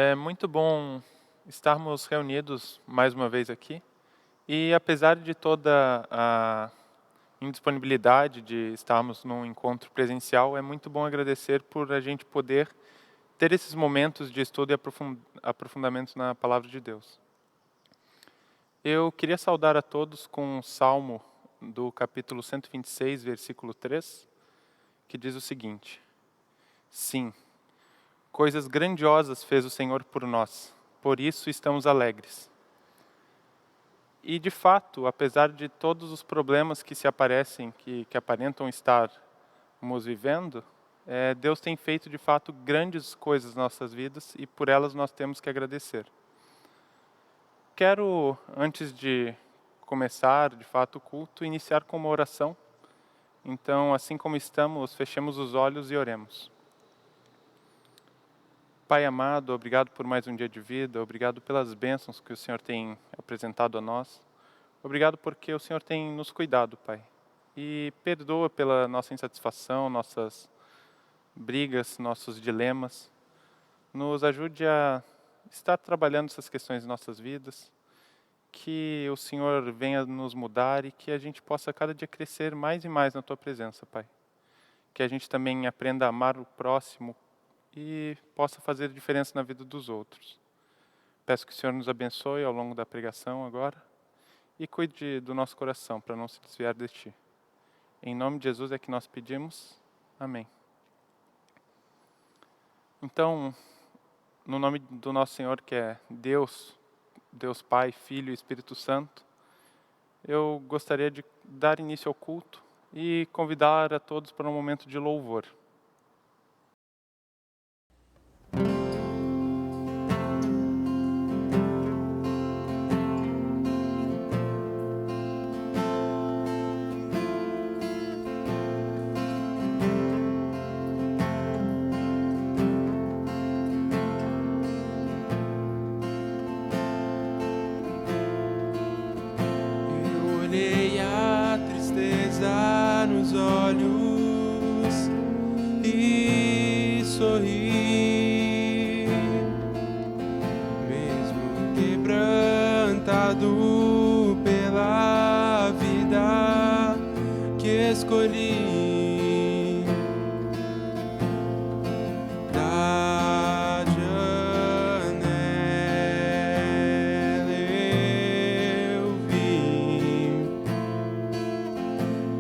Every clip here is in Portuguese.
É muito bom estarmos reunidos mais uma vez aqui. E apesar de toda a indisponibilidade de estarmos num encontro presencial, é muito bom agradecer por a gente poder ter esses momentos de estudo e aprofundamento na palavra de Deus. Eu queria saudar a todos com um salmo do capítulo 126, versículo 3, que diz o seguinte: Sim, coisas grandiosas fez o Senhor por nós, por isso estamos alegres. E de fato, apesar de todos os problemas que se aparecem, que aparentam estarmos vivendo, Deus tem feito de fato grandes coisas nas nossas vidas e por elas nós temos que agradecer. Quero, antes de começar de fato o culto, iniciar com uma oração. Então, assim como estamos, fechemos os olhos e oremos. Pai amado, obrigado por mais um dia de vida, obrigado pelas bênçãos que o Senhor tem apresentado a nós. Obrigado porque o Senhor tem nos cuidado, Pai. E perdoa pela nossa insatisfação, nossas brigas, nossos dilemas. Nos ajude a estar trabalhando essas questões em nossas vidas. Que o Senhor venha nos mudar e que a gente possa cada dia crescer mais e mais na Tua presença, Pai. Que a gente também aprenda a amar o próximo e possa fazer diferença na vida dos outros. Peço que o Senhor nos abençoe ao longo da pregação agora e cuide do nosso coração para não se desviar de Ti. Em nome de Jesus é que nós pedimos. Amém. Então, no nome do nosso Senhor, que é Deus Pai, Filho e Espírito Santo, eu gostaria de dar início ao culto e convidar a todos para um momento de louvor. Nos olhos e sorri, mesmo quebrantado pela vida que escolhi. Da janela eu vi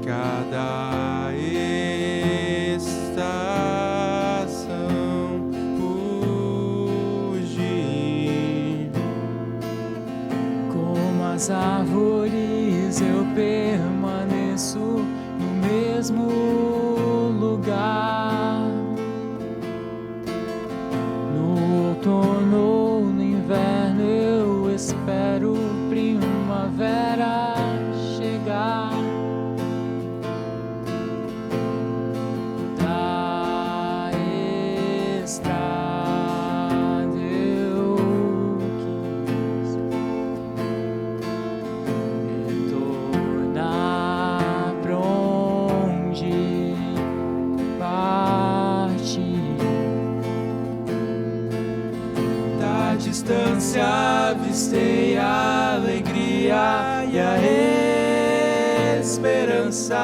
cada estação fugir. Como as árvores eu permaneço no mesmo lugar. No outono ou no inverno eu espero primavera chegar. Distância avistei a alegria e a esperança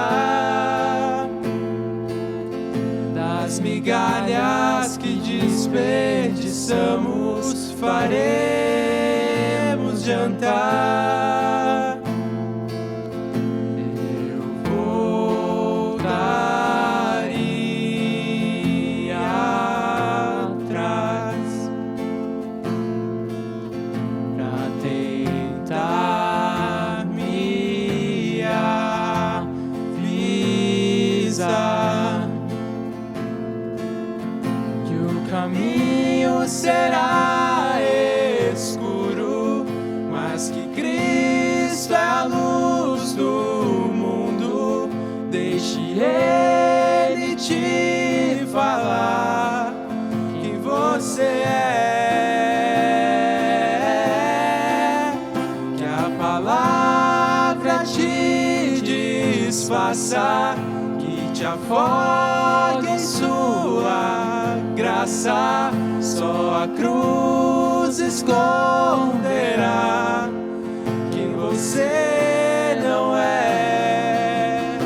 das migalhas que desperdiçamos, faremos jantar. Eu voltaria atrás tentar me avisar que o caminho será escuro, mas que Cristo é a luz do mundo. Deixe Ele te falar quem você é. Te desfaça, que te afogue em sua graça. graça, só a cruz esconderá quem você não é.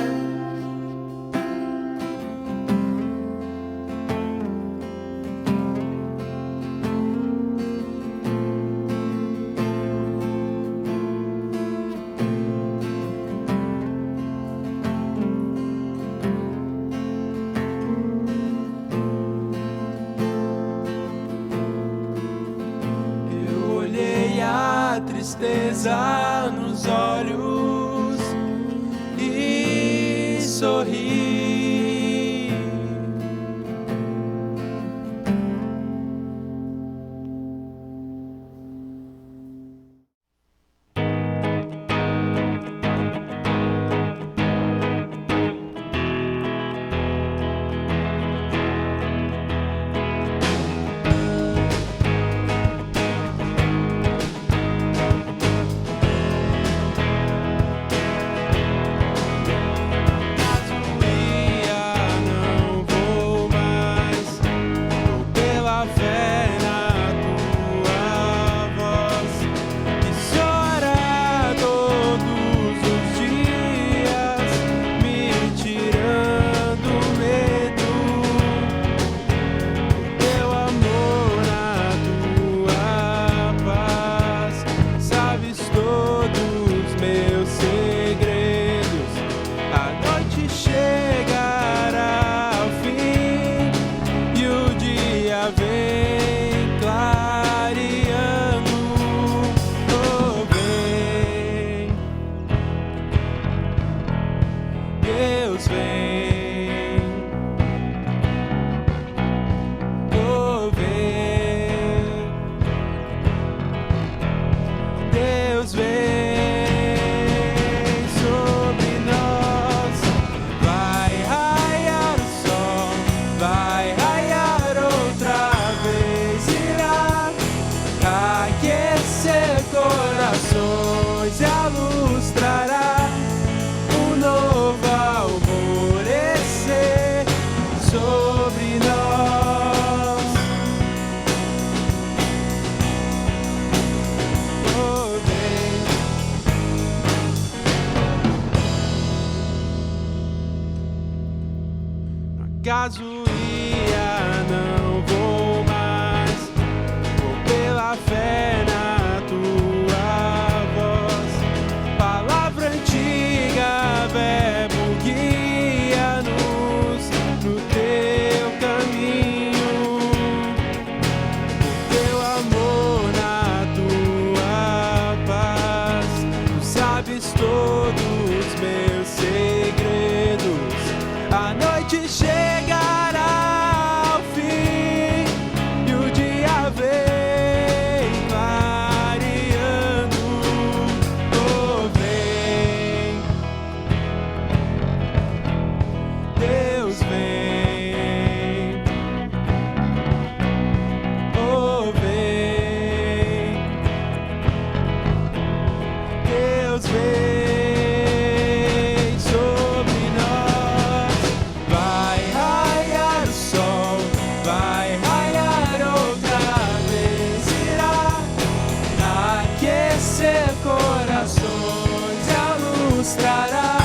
Eu olhei a tristeza nos olhos e sorri. Não vou mais, vou pela fé na tua voz, que chora todos os dias, me tirando o medo. Teu amor na tua paz, sabes todos meus segredos. A noite chegará ao fim e o dia vem clareando. Oh, vem, Deus vem. Oh, vem, Deus vem sobre nós. Vai raiar o sol, vai raiar outra vez, irá aquecer corações e a luz trará um novo alvorecer sobre nós. Oh, vem. Acaso ia, não vou mais, vou pela fé na tua voz. Palavra antiga, verbo guia-nos no teu caminho. Teu amor na tua paz, tu sabes todos meus segredos. A noite chegará ao fim e o dia vem clareando. Oh, vem, Deus vem. Oh, vem, Deus vem sobre nós. Vai raiar o sol, vai raiar outra vez, irá aquecer corações e a luz trará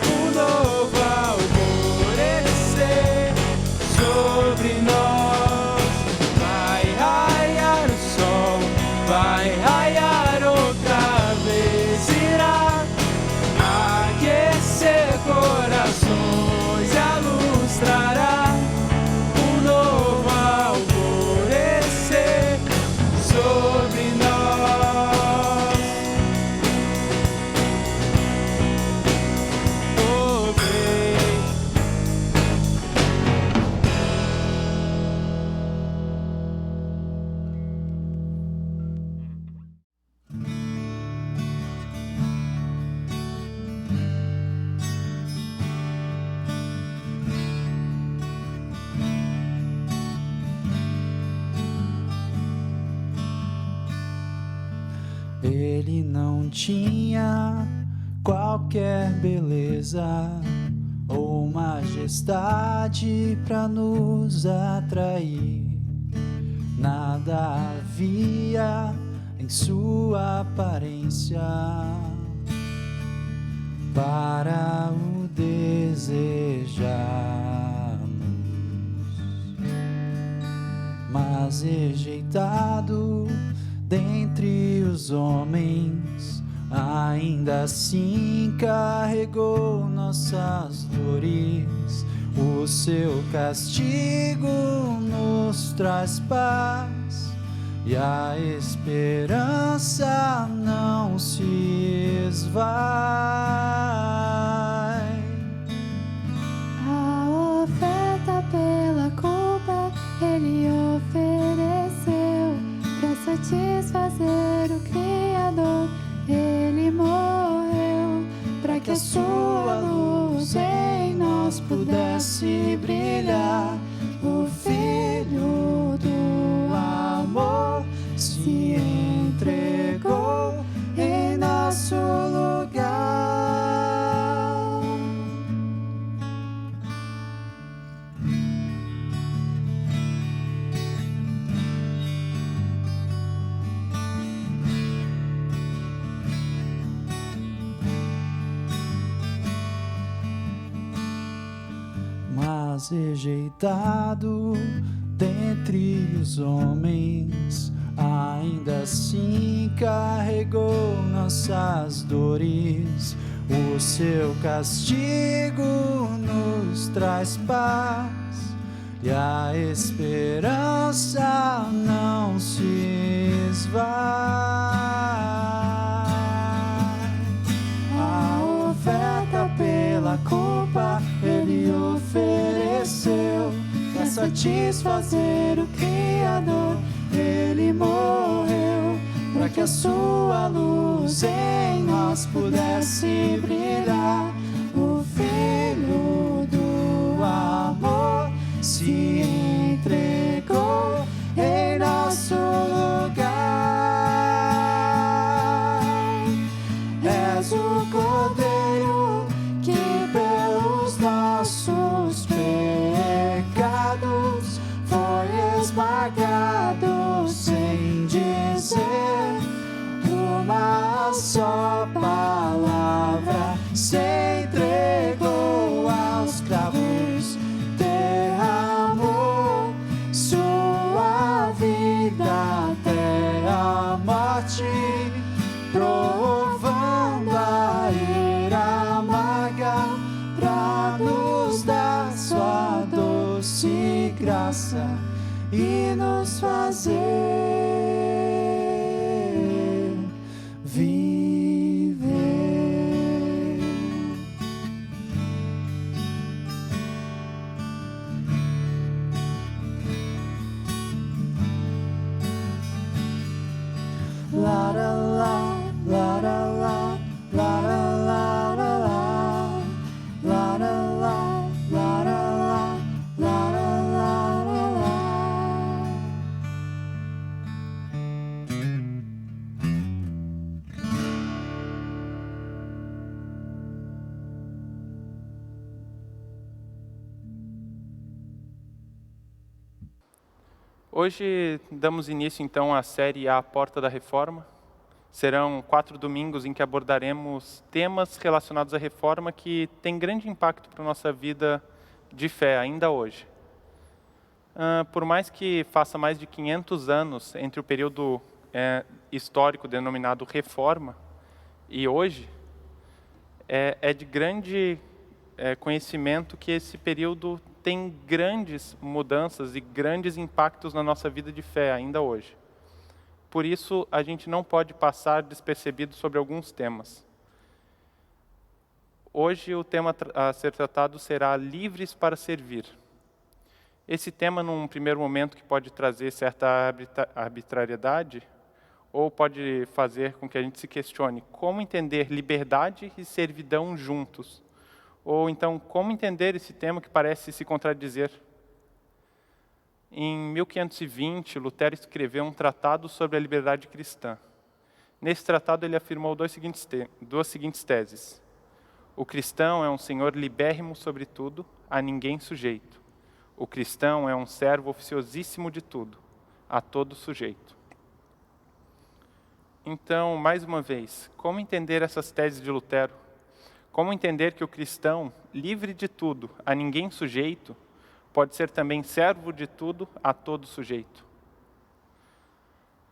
um novo alvorecer sobre nós. Vai raiar o sol, vai raiar outra vez, irá aquecer corações e a luz trará um novo alvorecer sobre nós. Oh, vem. Ele não tinha qualquer beleza ou majestade para nos atrair. Nada havia em sua aparência para o desejarmos, mas rejeitado dentre os homens, ainda assim carregou nossas dores. O seu castigo nos traz paz e a esperança não se esvai. A oferta pela culpa ele ofereceu para satisfazer o Criador. Ele morreu para que a sua luz em nós pudesse brilhar. O Filho do amor se entregou em nosso lugar. Mas rejeitado dentre os homens, ainda assim carregou nossas dores. O seu castigo nos traz paz e a esperança não se esvai. A oferta pela culpa ele ofereceu para satisfazer o Criador. Ele morreu para que a sua luz em nós pudesse brilhar. O Filho do amor se entregou em nosso lugar. És o Cordeiro que pelos nossos pecados foi esmagado, sem dizer uma só palavra. Se entregou aos cravos, derramou sua vida até a morte, provando a ira amarga pra nos dar sua doce graça e nos fazer viver. La la la, la la la, la la la la la, la la la, la la la, la la la la la. Hoje damos início então à série A Porta da Reforma. Serão 4 domingos em que abordaremos temas relacionados à reforma que têm grande impacto para a nossa vida de fé ainda hoje. Por mais que faça mais de 500 anos entre o período histórico denominado Reforma e hoje, é de grande conhecimento que esse período tem grandes mudanças e grandes impactos na nossa vida de fé ainda hoje. Por isso, a gente não pode passar despercebido sobre alguns temas. Hoje, o tema a ser tratado será Livres para Servir. Esse tema, num primeiro momento, que pode trazer certa arbitrariedade, ou pode fazer com que a gente se questione como entender liberdade e servidão juntos. Ou então, como entender esse tema que parece se contradizer? Em 1520, Lutero escreveu um tratado sobre a liberdade cristã. Nesse tratado, ele afirmou duas seguintes teses. O cristão é um senhor libérrimo sobre tudo, a ninguém sujeito. O cristão é um servo oficiosíssimo de tudo, a todo sujeito. Então, mais uma vez, como entender essas teses de Lutero? Como entender que o cristão, livre de tudo, a ninguém sujeito, pode ser também servo de tudo, a todo sujeito?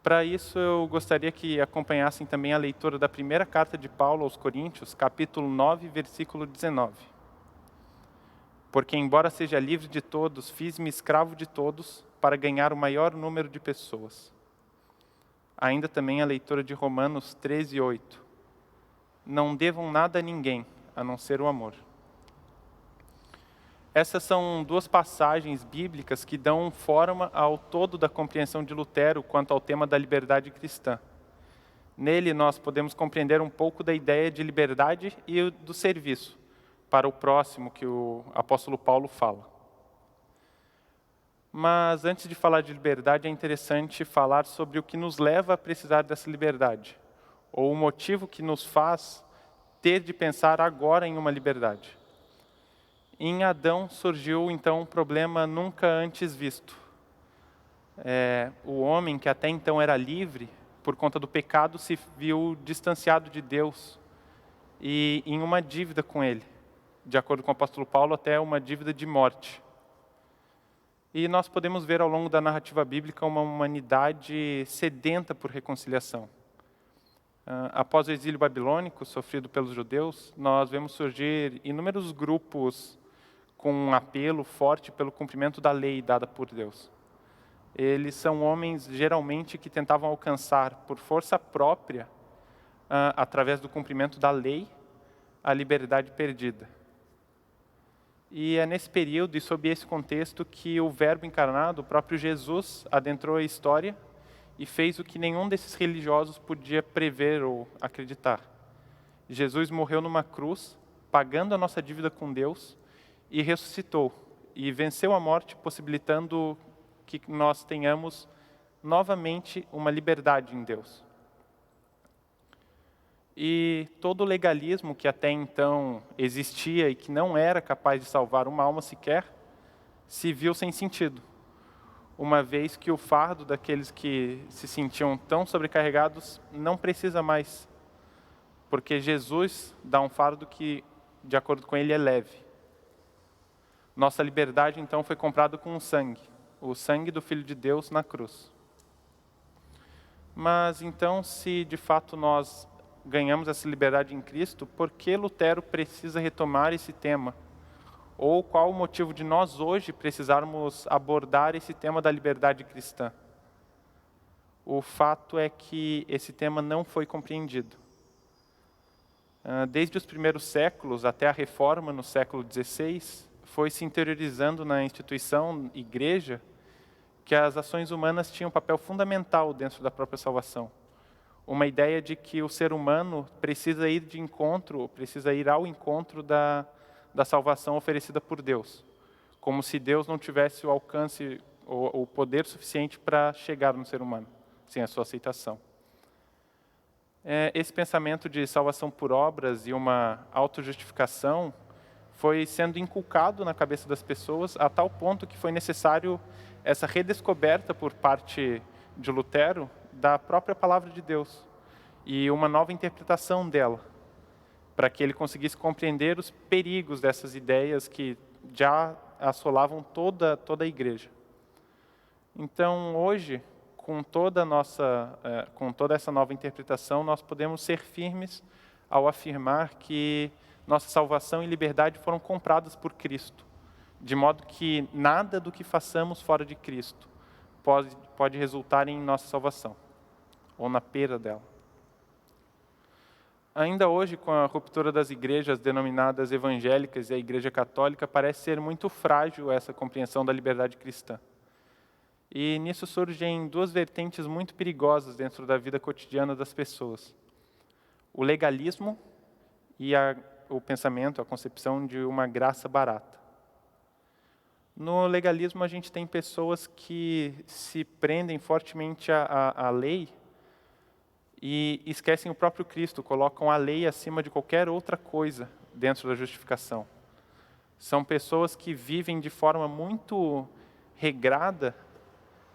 Para isso, eu gostaria que acompanhassem também a leitura da primeira carta de Paulo aos Coríntios, capítulo 9, versículo 19. Porque, embora seja livre de todos, fiz-me escravo de todos para ganhar o maior número de pessoas. Ainda também a leitura de Romanos 13, 8. Não devam nada a ninguém, a não ser o amor. Essas são duas passagens bíblicas que dão forma ao todo da compreensão de Lutero quanto ao tema da liberdade cristã. Nele, nós podemos compreender um pouco da ideia de liberdade e do serviço para o próximo que o apóstolo Paulo fala. Mas antes de falar de liberdade, é interessante falar sobre o que nos leva a precisar dessa liberdade, ou o motivo que nos faz ter de pensar agora em uma liberdade. Em Adão surgiu então um problema nunca antes visto. O homem, que até então era livre, por conta do pecado, se viu distanciado de Deus e em uma dívida com Ele. De acordo com o apóstolo Paulo, até uma dívida de morte. E nós podemos ver ao longo da narrativa bíblica uma humanidade sedenta por reconciliação. Após o exílio babilônico sofrido pelos judeus, nós vemos surgir inúmeros grupos com um apelo forte pelo cumprimento da lei dada por Deus. Eles são homens, geralmente, que tentavam alcançar, por força própria, através do cumprimento da lei, a liberdade perdida. E é nesse período e sob esse contexto que o Verbo encarnado, o próprio Jesus, adentrou a história e fez o que nenhum desses religiosos podia prever ou acreditar. Jesus morreu numa cruz, pagando a nossa dívida com Deus, e ressuscitou, e venceu a morte, possibilitando que nós tenhamos novamente uma liberdade em Deus. E todo o legalismo que até então existia e que não era capaz de salvar uma alma sequer, se viu sem sentido, uma vez que o fardo daqueles que se sentiam tão sobrecarregados não precisa mais, porque Jesus dá um fardo que, de acordo com ele, é leve. Nossa liberdade, então, foi comprada com o sangue do Filho de Deus na cruz. Mas, então, se de fato nós ganhamos essa liberdade em Cristo, por que Lutero precisa retomar esse tema? Ou qual o motivo de nós hoje precisarmos abordar esse tema da liberdade cristã? O fato é que esse tema não foi compreendido. Desde os primeiros séculos até a Reforma no século XVI, foi se interiorizando na instituição igreja que as ações humanas tinham um papel fundamental dentro da própria salvação. Uma ideia de que o ser humano precisa ir ao encontro da salvação oferecida por Deus, como se Deus não tivesse o alcance ou o poder suficiente para chegar no ser humano, sem a sua aceitação. Esse pensamento de salvação por obras e uma autojustificação foi sendo inculcado na cabeça das pessoas a tal ponto que foi necessário essa redescoberta por parte de Lutero da própria palavra de Deus e uma nova interpretação dela, para que ele conseguisse compreender os perigos dessas ideias que já assolavam toda a igreja. Então, hoje, com toda essa nova interpretação, nós podemos ser firmes ao afirmar que nossa salvação e liberdade foram compradas por Cristo, de modo que nada do que façamos fora de Cristo pode resultar em nossa salvação, ou na perda dela. Ainda hoje, com a ruptura das igrejas denominadas evangélicas e a Igreja Católica, parece ser muito frágil essa compreensão da liberdade cristã. E nisso surgem duas vertentes muito perigosas dentro da vida cotidiana das pessoas. O legalismo e o pensamento, a concepção de uma graça barata. No legalismo, a gente tem pessoas que se prendem fortemente à lei e esquecem o próprio Cristo, colocam a lei acima de qualquer outra coisa dentro da justificação. São pessoas que vivem de forma muito regrada,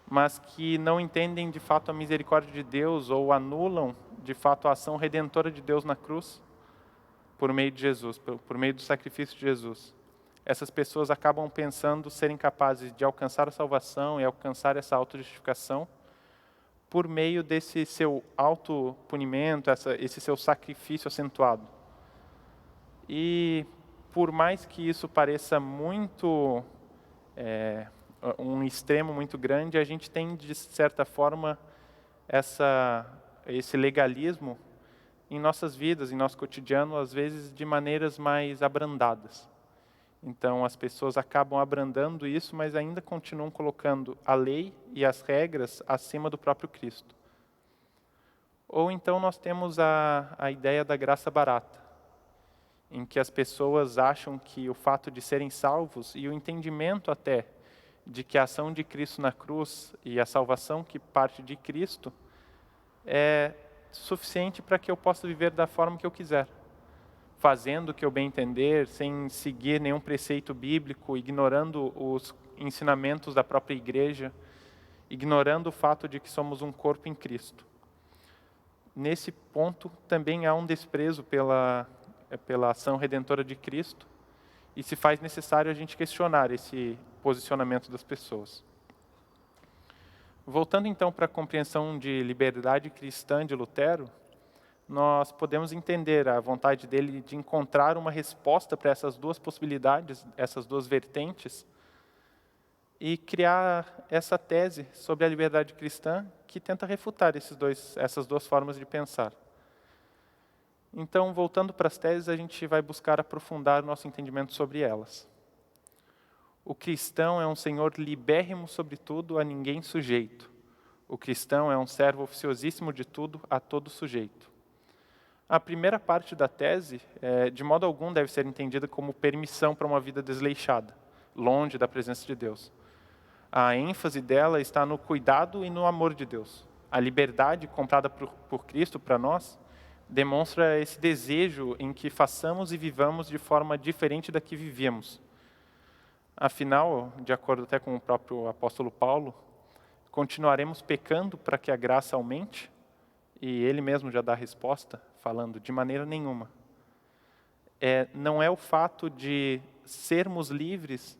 mas que não entendem de fato a misericórdia de Deus ou anulam de fato a ação redentora de Deus na cruz por meio de Jesus, por meio do sacrifício de Jesus. Essas pessoas acabam pensando serem capazes de alcançar a salvação e alcançar essa autojustificação por meio desse seu autopunimento, esse seu sacrifício acentuado. E por mais que isso pareça muito um extremo muito grande, a gente tem, de certa forma, esse legalismo em nossas vidas, em nosso cotidiano, às vezes de maneiras mais abrandadas. Então, as pessoas acabam abrandando isso, mas ainda continuam colocando a lei e as regras acima do próprio Cristo. Ou então nós temos a ideia da graça barata, em que as pessoas acham que o fato de serem salvos e o entendimento até de que a ação de Cristo na cruz e a salvação que parte de Cristo é suficiente para que eu possa viver da forma que eu quiser, fazendo o que eu bem entender, sem seguir nenhum preceito bíblico, ignorando os ensinamentos da própria igreja, ignorando o fato de que somos um corpo em Cristo. Nesse ponto também há um desprezo pela ação redentora de Cristo, e se faz necessário a gente questionar esse posicionamento das pessoas. Voltando então para a compreensão de liberdade cristã de Lutero, nós podemos entender a vontade dele de encontrar uma resposta para essas duas possibilidades, essas duas vertentes, e criar essa tese sobre a liberdade cristã que tenta refutar essas duas formas de pensar. Então, voltando para as teses, a gente vai buscar aprofundar o nosso entendimento sobre elas. O cristão é um senhor libérrimo sobre tudo, a ninguém sujeito. O cristão é um servo oficiosíssimo de tudo, a todo sujeito. A primeira parte da tese, de modo algum, deve ser entendida como permissão para uma vida desleixada, longe da presença de Deus. A ênfase dela está no cuidado e no amor de Deus. A liberdade comprada por Cristo para nós demonstra esse desejo em que façamos e vivamos de forma diferente da que vivíamos. Afinal, de acordo até com o próprio apóstolo Paulo, continuaremos pecando para que a graça aumente? E ele mesmo já dá a resposta, falando, de maneira nenhuma. Não é o fato de sermos livres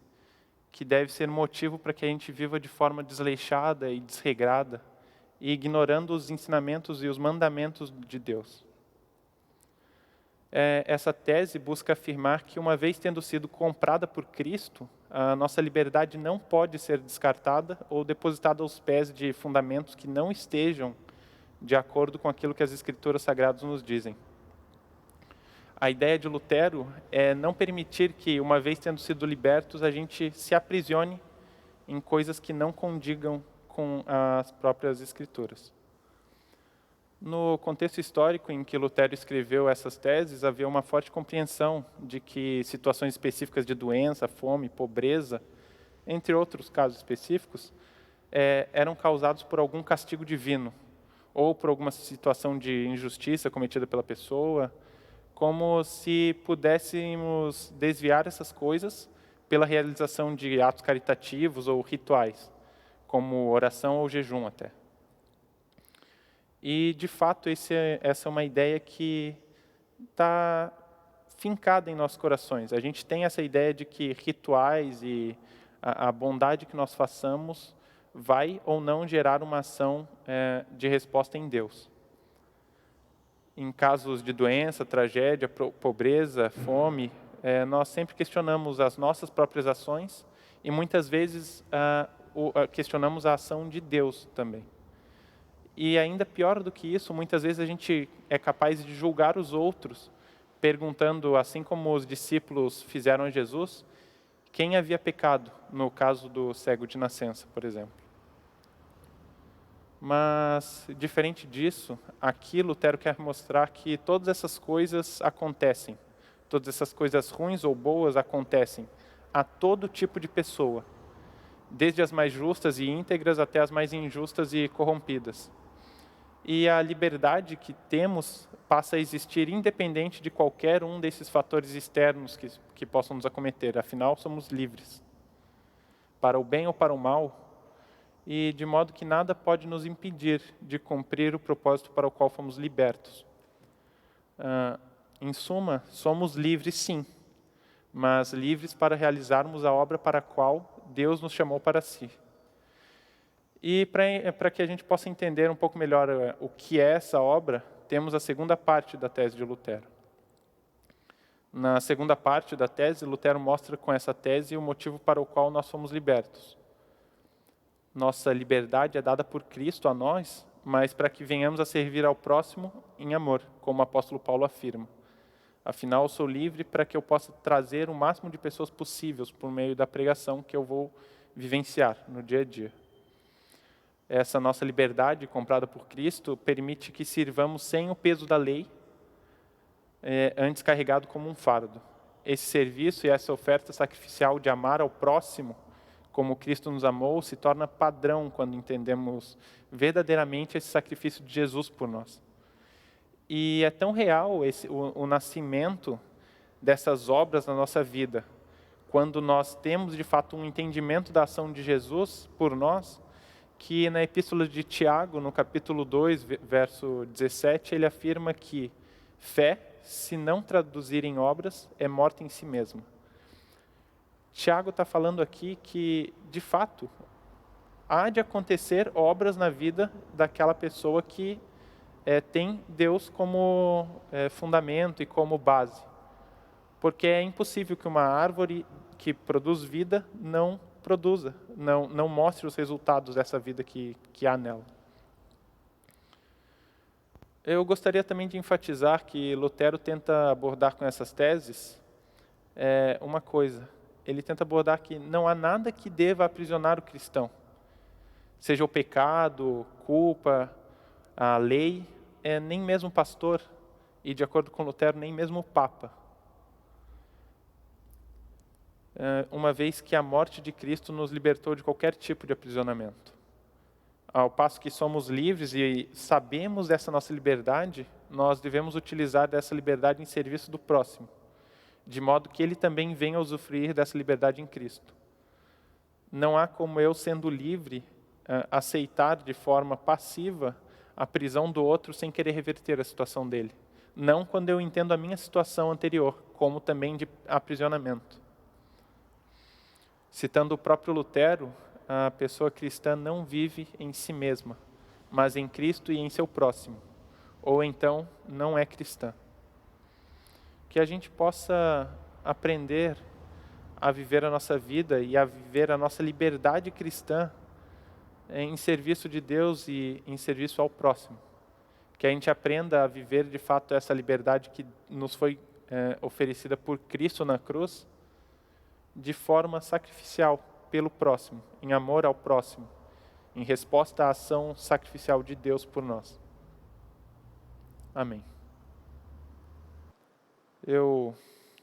que deve ser motivo para que a gente viva de forma desleixada e desregrada, e ignorando os ensinamentos e os mandamentos de Deus. Essa tese busca afirmar que, uma vez tendo sido comprada por Cristo, a nossa liberdade não pode ser descartada ou depositada aos pés de fundamentos que não estejam de acordo com aquilo que as Escrituras Sagradas nos dizem. A ideia de Lutero é não permitir que, uma vez tendo sido libertos, a gente se aprisione em coisas que não condigam com as próprias Escrituras. No contexto histórico em que Lutero escreveu essas teses, havia uma forte compreensão de que situações específicas de doença, fome, pobreza, entre outros casos específicos, eram causados por algum castigo divino, ou por alguma situação de injustiça cometida pela pessoa, como se pudéssemos desviar essas coisas pela realização de atos caritativos ou rituais, como oração ou jejum até. E, de fato, essa é uma ideia que está fincada em nossos corações. A gente tem essa ideia de que rituais e a bondade que nós façamos vai ou não gerar uma ação de resposta em Deus. Em casos de doença, tragédia, pobreza, fome, nós sempre questionamos as nossas próprias ações e muitas vezes questionamos a ação de Deus também. E ainda pior do que isso, muitas vezes a gente é capaz de julgar os outros, perguntando, assim como os discípulos fizeram a Jesus, quem havia pecado, no caso do cego de nascença, por exemplo. Mas, diferente disso, aqui Lutero quer mostrar que todas essas coisas acontecem, todas essas coisas ruins ou boas acontecem a todo tipo de pessoa, desde as mais justas e íntegras até as mais injustas e corrompidas. E a liberdade que temos passa a existir independente de qualquer um desses fatores externos que possam nos acometer. Afinal, somos livres, para o bem ou para o mal, e de modo que nada pode nos impedir de cumprir o propósito para o qual fomos libertos. Em suma, somos livres sim, mas livres para realizarmos a obra para a qual Deus nos chamou para si. E para que a gente possa entender um pouco melhor o que é essa obra, temos a segunda parte da tese de Lutero. Na segunda parte da tese, Lutero mostra com essa tese o motivo para o qual nós fomos libertos. Nossa liberdade é dada por Cristo a nós, mas para que venhamos a servir ao próximo em amor, como o apóstolo Paulo afirma. Afinal, eu sou livre para que eu possa trazer o máximo de pessoas possíveis por meio da pregação que eu vou vivenciar no dia a dia. Essa nossa liberdade comprada por Cristo permite que sirvamos sem o peso da lei, antes carregado como um fardo. Esse serviço e essa oferta sacrificial de amar ao próximo, como Cristo nos amou, se torna padrão quando entendemos verdadeiramente esse sacrifício de Jesus por nós. E é tão real o nascimento dessas obras na nossa vida, quando nós temos de fato um entendimento da ação de Jesus por nós, que na epístola de Tiago, no capítulo 2, verso 17, ele afirma que fé, se não traduzir em obras, é morta em si mesma. Tiago está falando aqui que, de fato, há de acontecer obras na vida daquela pessoa que tem Deus como fundamento e como base. Porque é impossível que uma árvore que produz vida não produza, não mostre os resultados dessa vida que há nela. Eu gostaria também de enfatizar que Lutero tenta abordar com essas teses uma coisa. Ele tenta abordar que não há nada que deva aprisionar o cristão. Seja o pecado, culpa, a lei, nem mesmo o pastor, e de acordo com Lutero, nem mesmo o Papa. Uma vez que a morte de Cristo nos libertou de qualquer tipo de aprisionamento. Ao passo que somos livres e sabemos dessa nossa liberdade, nós devemos utilizar dessa liberdade em serviço do próximo, de modo que ele também venha usufruir dessa liberdade em Cristo. Não há como eu, sendo livre, aceitar de forma passiva a prisão do outro sem querer reverter a situação dele. Não quando eu entendo a minha situação anterior, como também de aprisionamento. Citando o próprio Lutero, a pessoa cristã não vive em si mesma, mas em Cristo e em seu próximo. Ou então, não é cristã. Que a gente possa aprender a viver a nossa vida e a viver a nossa liberdade cristã em serviço de Deus e em serviço ao próximo. Que a gente aprenda a viver de fato essa liberdade que nos foi oferecida por Cristo na cruz, de forma sacrificial pelo próximo, em amor ao próximo, em resposta à ação sacrificial de Deus por nós. Amém. Eu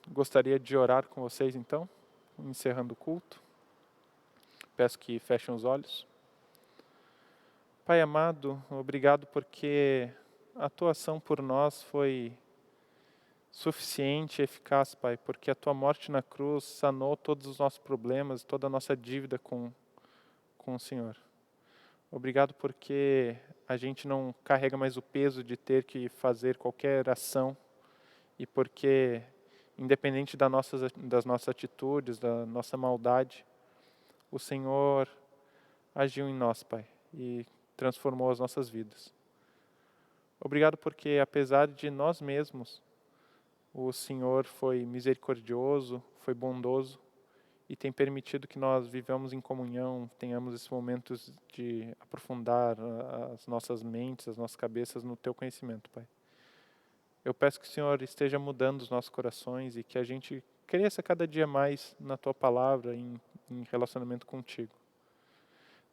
gostaria de orar com vocês então, encerrando o culto. Peço que fechem os olhos. Pai amado, obrigado porque a tua ação por nós foi suficiente e eficaz, Pai, porque a tua morte na cruz sanou todos os nossos problemas, toda a nossa dívida com o Senhor. Obrigado porque a gente não carrega mais o peso de ter que fazer qualquer ação e porque, independente das nossas atitudes, da nossa maldade, o Senhor agiu em nós, Pai, e transformou as nossas vidas. Obrigado porque, apesar de nós mesmos, o Senhor foi misericordioso, foi bondoso e tem permitido que nós vivamos em comunhão, tenhamos esses momentos de aprofundar as nossas mentes, as nossas cabeças no teu conhecimento, Pai. Eu peço que o Senhor esteja mudando os nossos corações e que a gente cresça cada dia mais na tua palavra, em relacionamento contigo.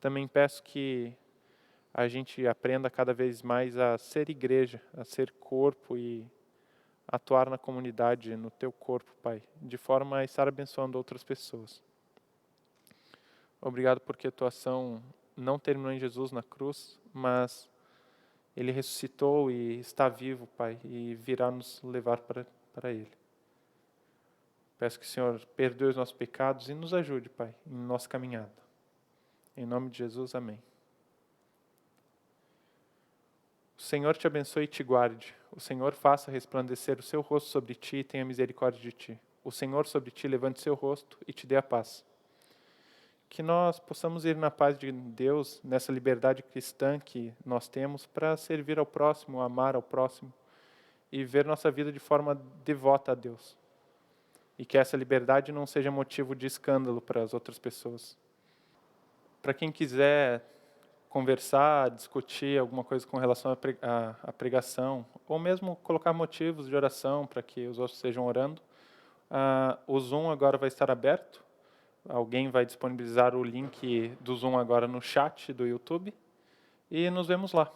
Também peço que a gente aprenda cada vez mais a ser igreja, a ser corpo e atuar na comunidade, no teu corpo, Pai, de forma a estar abençoando outras pessoas. Obrigado porque a tua ação não terminou em Jesus na cruz, mas Ele ressuscitou e está vivo, Pai, e virá nos levar para Ele. Peço que o Senhor perdoe os nossos pecados e nos ajude, Pai, em nossa caminhada. Em nome de Jesus, amém. O Senhor te abençoe e te guarde. O Senhor faça resplandecer o seu rosto sobre ti e tenha misericórdia de ti. O Senhor sobre ti levante o seu rosto e te dê a paz. Que nós possamos ir na paz de Deus, nessa liberdade cristã que nós temos, para servir ao próximo, amar ao próximo e ver nossa vida de forma devota a Deus. E que essa liberdade não seja motivo de escândalo para as outras pessoas. Para quem quiser conversar, discutir alguma coisa com relação à pregação, ou mesmo colocar motivos de oração para que os outros estejam orando, o Zoom agora vai estar aberto. Alguém vai disponibilizar o link do Zoom agora no chat do YouTube. E nos vemos lá.